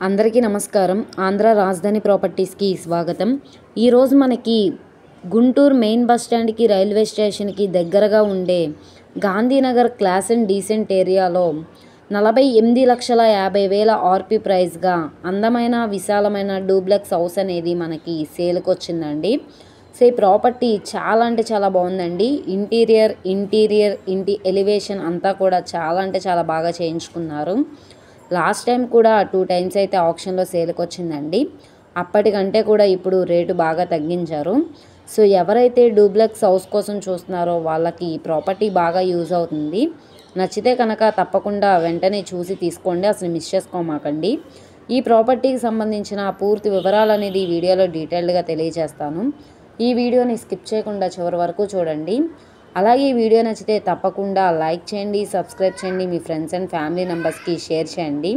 అందరికీ నమస్కారం. ఆంధ్ర రాజధాని ప్రాపర్టీస్కి స్వాగతం. ఈరోజు మనకి గుంటూరు మెయిన్ బస్ స్టాండ్కి రైల్వే స్టేషన్కి దగ్గరగా ఉండే గాంధీనగర్ క్లాస్ అండ్ డీసెంట్ ఏరియాలో 48,50,000 ఆర్పీ ప్రైస్గా అందమైన విశాలమైన డూప్లెక్స్ హౌస్ అనేది మనకి సేల్కి వచ్చిందండి. సో ఈ ప్రాపర్టీ చాలా అంటే చాలా బాగుందండి. ఇంటి ఎలివేషన్ అంతా కూడా చాలా బాగా చేయించుకున్నారు. లాస్ట్ టైం కూడా 2 టైమ్స్ అయితే ఆప్షన్లో సేల్కి వచ్చిందండి. అప్పటికంటే కూడా ఇప్పుడు రేటు బాగా తగ్గించారు. సో ఎవరైతే డూప్లెక్స్ హౌస్ కోసం చూస్తున్నారో వాళ్ళకి ఈ ప్రాపర్టీ బాగా యూజ్ అవుతుంది. నచ్చితే కనుక తప్పకుండా వెంటనే చూసి తీసుకోండి, అసలు మిస్ చేసుకోమాకండి. ఈ ప్రాపర్టీకి సంబంధించిన పూర్తి వివరాలు అనేది ఈ వీడియోలో డీటెయిల్డ్గా తెలియజేస్తాను. ఈ వీడియోని స్కిప్ చేయకుండా చివరి వరకు చూడండి. అలాగే ఈ వీడియో నచ్చితే తప్పకుండా లైక్ చేయండి, సబ్స్క్రైబ్ చేయండి, మీ ఫ్రెండ్స్ అండ్ ఫ్యామిలీ మెంబర్స్కి షేర్ చేయండి.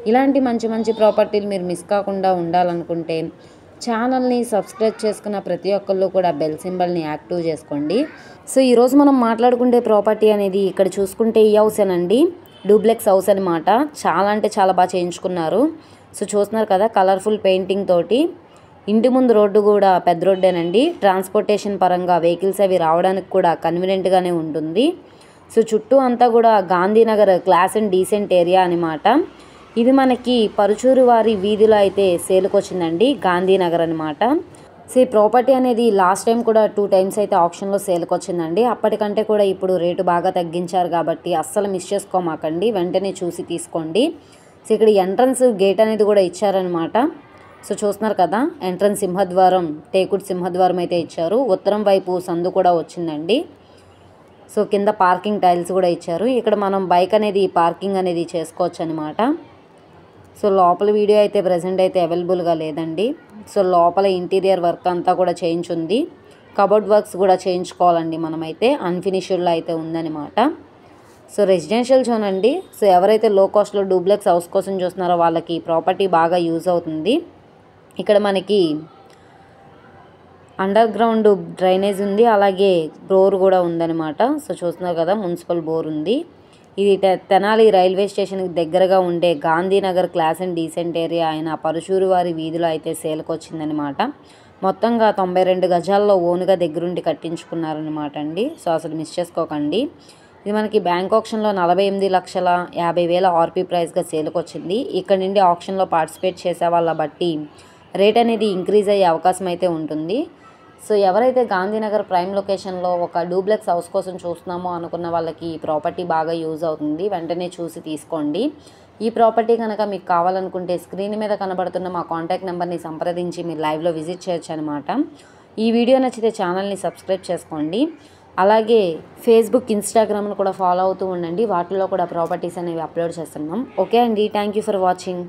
ఇలాంటి మంచి ప్రాపర్టీలు మీరు మిస్ కాకుండా ఉండాలనుకుంటే ఛానల్ని సబ్స్క్రైబ్ చేసుకున్న ప్రతి ఒక్కళ్ళు కూడా బెల్ సింబల్ని యాక్టివ్ చేసుకోండి. సో ఈరోజు మనం మాట్లాడుకుంటే ప్రాపర్టీ అనేది ఇక్కడ చూసుకుంటే ఈ హౌసేనండి, డూప్లెక్స్ హౌస్ అనమాట. చాలా అంటే చాలా బాగా చేయించుకున్నారు. సో చూస్తున్నారు కదా, కలర్ఫుల్ పెయింటింగ్ తోటి. ఇంటి ముందు రోడ్డు కూడా పెద్ద రోడ్డేనండి. ట్రాన్స్పోర్టేషన్ పరంగా వెహికల్స్ అవి రావడానికి కూడా కన్వీనియంట్గానే ఉంటుంది. సో చుట్టూ అంతా కూడా Gandhinagar class and decent area అనమాట. ఇది మనకి పరుచూరు వారి వీధిలో అయితే సేల్కి వచ్చిందండి, గాంధీనగర్ అనమాట. సో ఈ ప్రాపర్టీ అనేది లాస్ట్ టైం కూడా 2 టైమ్స్ అయితే ఆప్షన్లో సేల్కి వచ్చిందండి. అప్పటికంటే కూడా ఇప్పుడు రేటు బాగా తగ్గించారు కాబట్టి అస్సలు మిస్ చేసుకోమాకండి, వెంటనే చూసి తీసుకోండి. సో ఇక్కడ ఎంట్రన్స్ గేట్ అనేది కూడా ఇచ్చారనమాట. సో చూస్తున్నారు కదా, ఎంట్రన్స్ సింహద్వారం, టేకుడ్ సింహద్వారం అయితే ఇచ్చారు. ఉత్తరం వైపు సందు కూడా వచ్చిందండి. సో కింద పార్కింగ్ టైల్స్ కూడా ఇచ్చారు. ఇక్కడ మనం బైక్ అనేది పార్కింగ్ అనేది చేసుకోవచ్చు అనమాట. సో లోపల వీడియో అయితే ప్రజెంట్ అయితే అవైలబుల్గా లేదండి. సో లోపల ఇంటీరియర్ వర్క్ అంతా కూడా చేయించుంది. కబోర్డ్ వర్క్స్ కూడా చేయించుకోవాలండి మనమైతే, అన్ఫినిష్డ్లో అయితే ఉందన్నమాట. సో రెసిడెన్షియల్ జోన్ అండి. సో ఎవరైతే లో కాస్ట్లో డూప్లెక్స్ హౌస్ కోసం చూస్తున్నారో వాళ్ళకి ప్రాపర్టీ బాగా యూజ్ అవుతుంది. ఇక్కడ మనకి అండర్ గ్రౌండ్ డ్రైనేజ్ ఉంది, అలాగే బోర్ కూడా ఉందన్నమాట. సో చూస్తున్నారు కదా, మున్సిపల్ బోర్ ఉంది. ఇది తెనాలి రైల్వే స్టేషన్కి దగ్గరగా ఉండే Gandhinagar class and decent area అయిన పరుచూరు వారి వీధిలో అయితే సేల్కి వచ్చిందనమాట. మొత్తంగా 92 గజాల్లో ఓన్గా దగ్గరుండి కట్టించుకున్నారనమాట అండి. సో అసలు మిస్ చేసుకోకండి. ఇది మనకి బ్యాంక్ ఆప్షన్లో 48,50,000 ఆర్పీ ప్రైస్గా సేల్కి వచ్చింది. ఇక్కడ నుండి ఆప్షన్లో పార్టిసిపేట్ చేసే వాళ్ళ బట్టి రేట్ అనేది ఇంక్రీజ్ అయ్యే అవకాశం అయితే ఉంటుంది. సో ఎవరైతే గాంధీనగర్ ప్రైమ్ లొకేషన్లో ఒక డూప్లెక్స్ హౌస్ కోసం చూస్తున్నామో అనుకున్న వాళ్ళకి ఈ ప్రాపర్టీ బాగా యూజ్ అవుతుంది, వెంటనే చూసి తీసుకోండి. ఈ ప్రాపర్టీ కనుక మీకు కావాలనుకుంటే స్క్రీన్ మీద కనబడుతున్న మా కాంటాక్ట్ నెంబర్ని సంప్రదించి మీరు లైవ్లో విజిట్ చేయొచ్చు అనమాట. ఈ వీడియో నచ్చితే ఛానల్ని సబ్స్క్రైబ్ చేసుకోండి. అలాగే ఫేస్బుక్, ఇన్స్టాగ్రామ్ను కూడా ఫాలో అవుతూ ఉండండి. వాటిలో కూడా ప్రాపర్టీస్ అనేవి అప్లోడ్ చేస్తున్నాం. ఓకే అండి, థ్యాంక్ యూ ఫర్ వాచింగ్.